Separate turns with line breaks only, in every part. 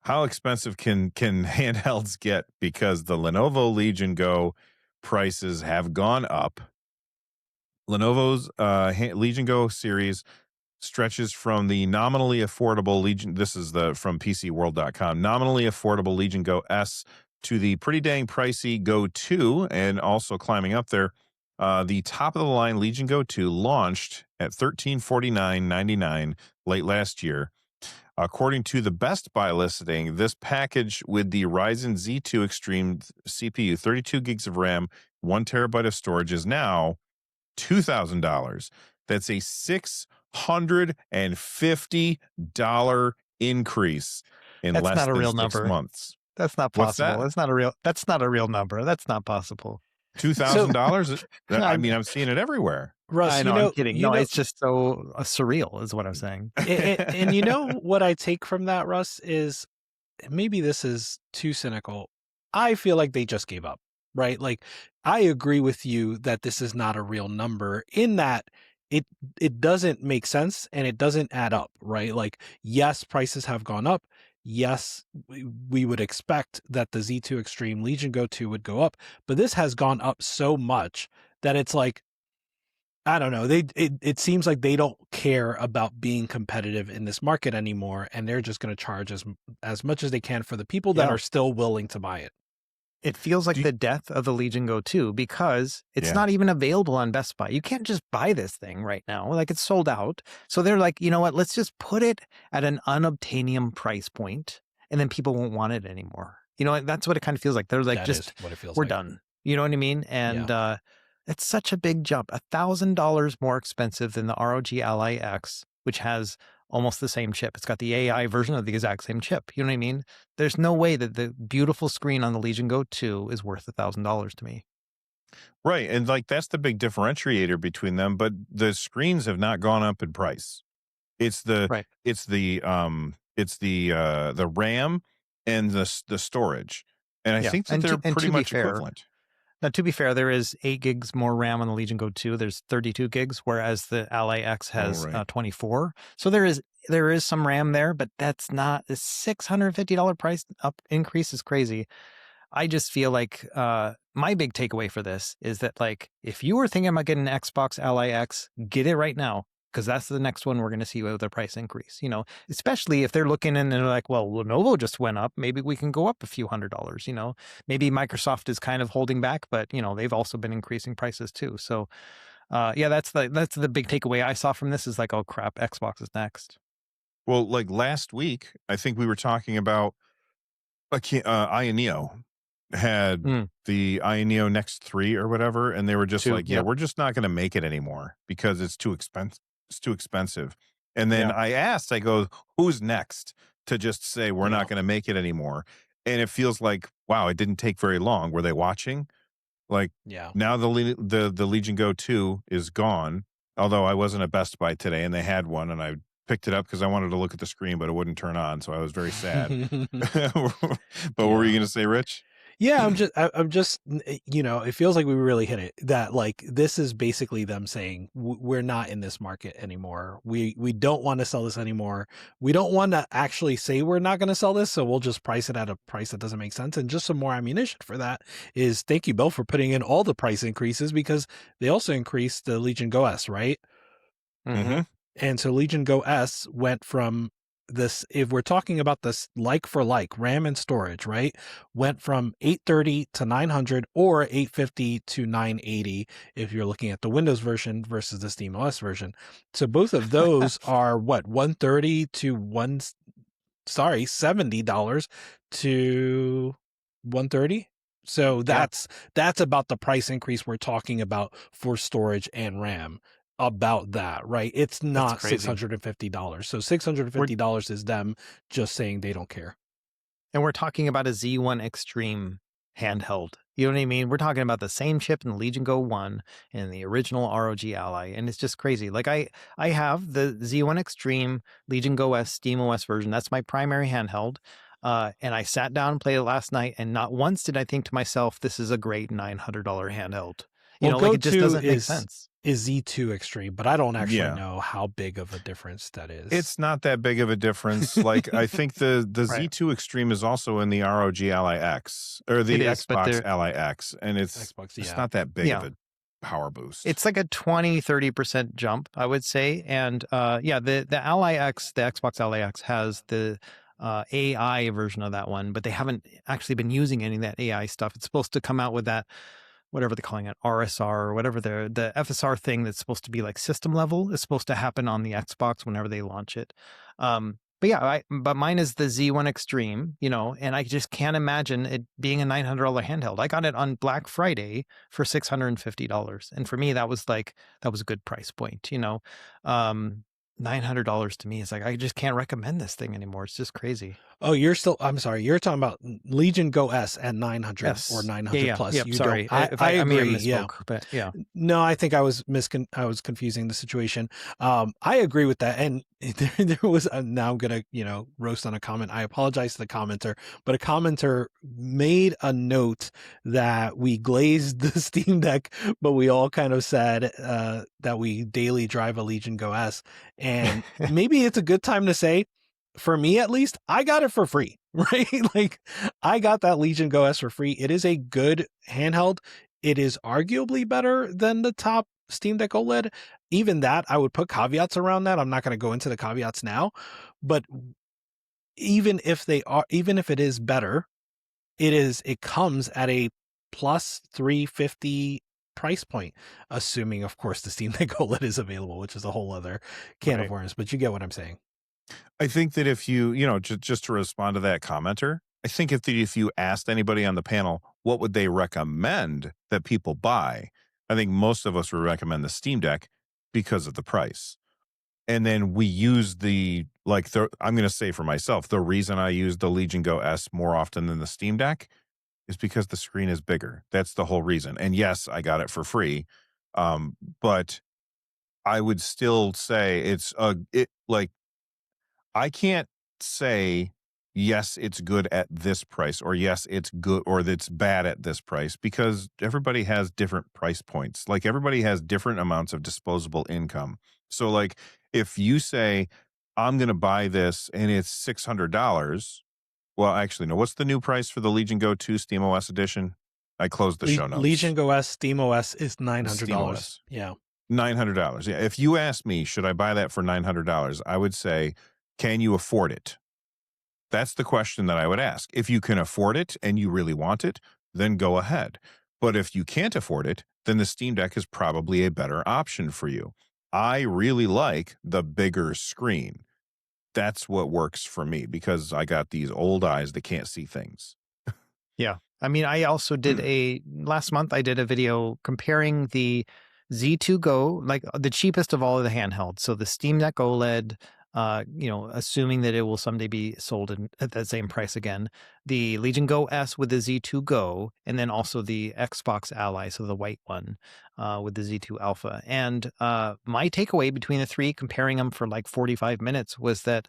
how expensive can handhelds get? Because the Lenovo Legion Go prices have gone up. Lenovo's Legion Go series stretches from the nominally affordable Legion. This is the from PCWorld.com. Nominally affordable Legion Go S to the pretty dang pricey Go 2, and also climbing up there. The top of the line Legion Go 2 launched at $1349.99 late last year. According to the Best Buy listing, this package with the Ryzen Z2 Extreme CPU, 32 gigs of RAM, 1 terabyte of storage is now $2,000. That's a $650 increase in
That's
less
not a
than
real
6
number.
months.
That's not
What's
possible.
that?
That's not a real number. That's not possible.
$2,000? I
I'm,
mean, I'm seeing it everywhere.
Russ,
I know, I'm kidding. No, it's just so surreal is what I'm saying.
and you know what I take from that, Russ, is maybe this is too cynical. I feel like they just gave up, right? Like, I agree with you that this is not a real number in that it doesn't make sense and it doesn't add up, right? Like, yes, prices have gone up. Yes, we would expect that the Z2 Extreme Legion Go 2 would go up, but this has gone up so much that it's like, I don't know. It seems like they don't care about being competitive in this market anymore, and they're just going to charge as much as they can for the people that are still willing to buy it.
It feels like the death of the Legion Go 2 because it's not even available on Best Buy. You can't just buy this thing right now. Like, it's sold out. So they're like, you know what? Let's just put it at an unobtainium price point, and then people won't want it anymore. You know, that's what it kind of feels like. They're like,
That is what it feels
we're
like.
done. You know what I mean? And it's such a big jump. $1,000 more expensive than the ROG Ally X, which has almost the same chip. It's got the AI version of the exact same chip. You know what I mean? There's no way that the beautiful screen on the Legion Go 2 is worth $1,000 to me.
Right. And like, that's the big differentiator between them, but the screens have not gone up in price. It's the RAM and the storage. And I think that they're pretty much equivalent.
Now, to be fair, there is 8 gigs more RAM on the Legion Go 2. There's 32 gigs, whereas the Ally X has 24. So there is some RAM there, but that's not the $650 price up increase is crazy. I just feel like my big takeaway for this is that, like, if you were thinking about getting an Xbox Ally X, get it right now. Because that's the next one we're going to see with the price increase, you know, especially if they're looking and they're like, well, Lenovo just went up. Maybe we can go up a few $100s, you know, maybe Microsoft is kind of holding back, but, you know, they've also been increasing prices too. So, that's the big takeaway I saw from this is like, oh, crap, Xbox is next.
Well, like last week, I think we were talking about Aya Neo had the Aya Neo Next 3 or whatever. And they were just like, we're just not going to make it anymore because it's too expensive. It's too expensive. And then I asked, I go, who's next to just say we're not going to make it anymore? And it feels like, wow, it didn't take very long. Were they watching? Like, now the Legion Go 2 is gone. Although I wasn't at Best Buy today and they had one and I picked it up because I wanted to look at the screen, but it wouldn't turn on. So I was very sad. But what were you going to say, Rich?
Yeah, I'm just, you know, it feels like we really hit it. That, like, this is basically them saying we're not in this market anymore. We don't want to sell this anymore. We don't want to actually say we're not going to sell this, so we'll just price it at a price that doesn't make sense. And just some more ammunition for that is thank you, Bill, for putting in all the price increases because they also increased the Legion Go S, right?
Mm-hmm.
And so Legion Go S went from this, if we're talking about this like for like RAM and storage, right, went from 830 to 900 or 850 to 980 if you're looking at the Windows version versus the SteamOS version. So both of those are what, $130 to $70 to $130. So that's about the price increase we're talking about for storage and RAM. About that, right? It's not $650. So $650 is them just saying they don't care.
And we're talking about a Z1 Extreme handheld. You know what I mean? We're talking about the same chip in the Legion Go 1 and the original ROG Ally. And it's just crazy. Like, I have the Z1 Extreme Legion Go S SteamOS version. That's my primary handheld. And I sat down and played it last night. And not once did I think to myself, this is a great $900 handheld. You know, like, it just doesn't make sense.
is Z2 Extreme, but I don't actually
Yeah.
know how big of a difference that is.
It's not that big of a difference. Like, I think the
Right.
Z2 Extreme is also in the ROG Ally X, or the
It is, but
Xbox Ally X, and it's
Xbox,
not that big of
Yeah.
a power boost.
It's like a 20-30% jump, I would say. And the Ally X, the Xbox Ally X has the AI version of that one, but they haven't actually been using any of that AI stuff. It's supposed to come out with that, whatever they're calling it, RSR or whatever the FSR thing that's supposed to be like system level is supposed to happen on the Xbox whenever they launch it. But yeah, but mine is the Z1 Extreme, and I just can't imagine it being a $900 handheld. I got it on Black Friday for $650. And for me, that was a good price point, $900 to me is like, I just can't recommend this thing anymore. It's just crazy.
Oh, I'm sorry. You're talking about Legion Go S at 900 or 900 plus.
Yep,
you
sorry.
I agree.
Yeah. But yeah.
No, I think I was confusing the situation. I agree with that. And there was now I'm gonna roast on a comment. I apologize to the commenter, but a commenter made a note that we glazed the Steam Deck, but we all kind of said that we daily drive a Legion Go S, and maybe it's a good time to say, for me at least, I got it for free, right? Like, I got that Legion Go S for free. It is a good handheld. It is arguably better than the top Steam Deck OLED. Even that, I would put caveats around that. I'm not going to go into the caveats now, but even if it is better, it comes at a plus 350 price point, assuming, of course, the Steam Deck OLED is available, which is a whole other can of worms, but you get what I'm saying.
I think that if you, just to respond to that commenter, I think if you asked anybody on the panel, what would they recommend that people buy? I think most of us would recommend the Steam Deck because of the price. And then we use I'm going to say for myself, the reason I use the Legion Go S more often than the Steam Deck is because the screen is bigger. That's the whole reason. And yes, I got it for free. But I would still say I can't say, yes, it's good at this price, or yes, it's good, or it's bad at this price, because everybody has different price points. Like, everybody has different amounts of disposable income. So, like, if you say, I'm going to buy this and it's $600, well, actually, no, what's the new price for the Legion Go 2 SteamOS edition? I closed the show notes.
Legion Go S SteamOS is $900.
SteamOS.
Yeah.
$900. Yeah. If you ask me, should I buy that for $900? I would say, can you afford it? That's the question that I would ask. If you can afford it and you really want it, then go ahead. But if you can't afford it, then the Steam Deck is probably a better option for you. I really like the bigger screen. That's what works for me, because I got these old eyes that can't see things.
Yeah. I mean, I also did last month, I did a video comparing the Z2 Go, like the cheapest of all of the handhelds. So the Steam Deck OLED, assuming that it will someday be sold at that same price again, the Legion Go S with the Z2 Go, and then also the Xbox Ally, so the white one with the Z2 Alpha. And my takeaway between the three, comparing them for like 45 minutes, was that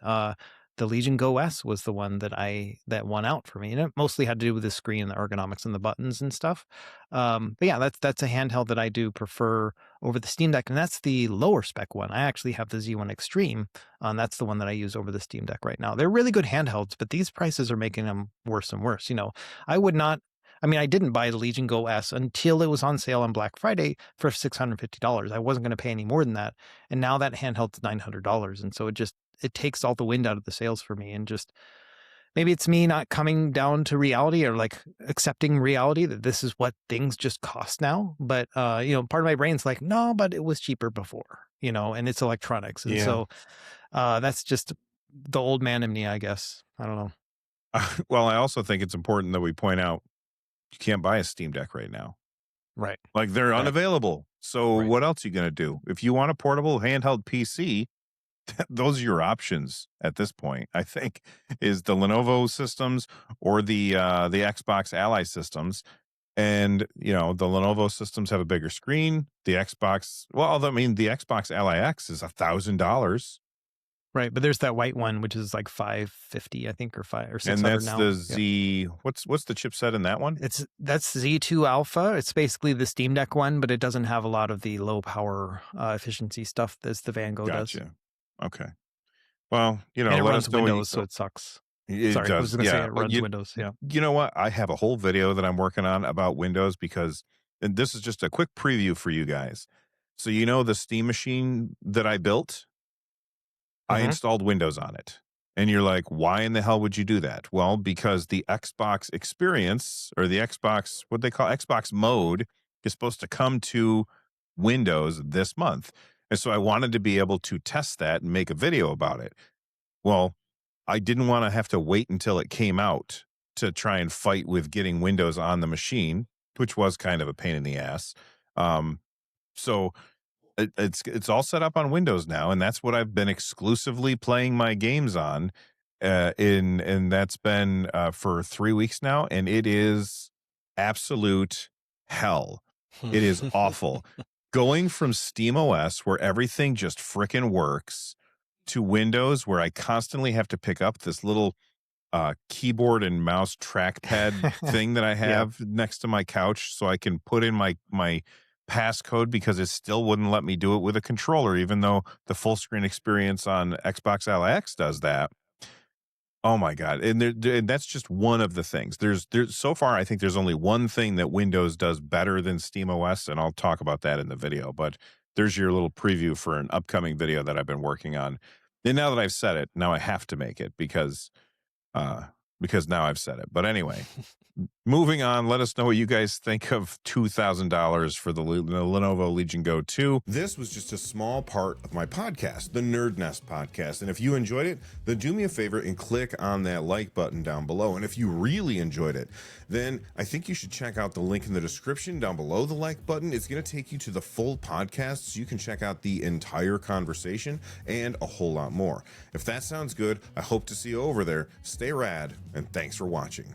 the Legion Go S was the one that won out for me, and it mostly had to do with the screen, the ergonomics, and the buttons and stuff. But yeah, that's a handheld that I do prefer over the Steam Deck, and that's the lower spec one. I actually have the Z1 Extreme, and that's the one that I use over the Steam Deck right now. They're really good handhelds, but these prices are making them worse and worse. I didn't buy the Legion Go S until it was on sale on Black Friday for $650. I wasn't going to pay any more than that, and now that handheld's $900, and so it takes all the wind out of the sails for me. And just, maybe it's me not coming down to reality, or like accepting reality that this is what things just cost now. But, part of my brain's like, no, but it was cheaper before, and it's electronics. And so that's just the old man in me, I guess. I don't know.
Well, I also think it's important that we point out, you can't buy a Steam Deck right now.
Right.
Like, they're unavailable. So what else are you going to do? If you want a portable handheld PC, those are your options at this point, I think, is the Lenovo systems or the Xbox Ally systems. And, the Lenovo systems have a bigger screen. The Xbox Ally X is $1,000.
Right, but there's that white one, which is like 550, I think, or 600
and that's
now.
the Z. What's the chipset in that one?
That's Z2 Alpha. It's basically the Steam Deck one, but it doesn't have a lot of the low power efficiency stuff as the Van Go does.
Gotcha. Okay. Well,
And it
let
runs
us know.
Windows, so it sucks.
It
Sorry,
does.
I was going to say it runs
you,
Windows. Yeah.
You know what? I have a whole video that I'm working on about Windows because, and this is just a quick preview for you guys. So the Steam machine that I built, I installed Windows on it. And you're like, why in the hell would you do that? Well, because the Xbox experience, or the Xbox, what they call Xbox mode, is supposed to come to Windows this month. And so I wanted to be able to test that and make a video about it. Well, I didn't want to have to wait until it came out to try and fight with getting Windows on the machine, which was kind of a pain in the ass. So it's all set up on Windows now, and that's what I've been exclusively playing my games on. And that's been for 3 weeks now, and it is absolute hell. It is awful. Going from SteamOS, where everything just frickin' works, to Windows, where I constantly have to pick up this little keyboard and mouse trackpad thing that I have next to my couch so I can put in my passcode, because it still wouldn't let me do it with a controller, even though the full screen experience on Xbox Ally X does that. Oh my God. And that's just one of the things. There's so far, I think there's only one thing that Windows does better than SteamOS, and I'll talk about that in the video, but there's your little preview for an upcoming video that I've been working on. And now that I've said it, now I have to make it because now I've said it. But anyway, moving on, let us know what you guys think of $2,000 for the Lenovo Legion Go 2. This was just a small part of my podcast, the Nerd Nest podcast. And if you enjoyed it, then do me a favor and click on that like button down below. And if you really enjoyed it, then I think you should check out the link in the description down below the like button. It's going to take you to the full podcast, so you can check out the entire conversation and a whole lot more. If that sounds good, I hope to see you over there. Stay rad, and thanks for watching.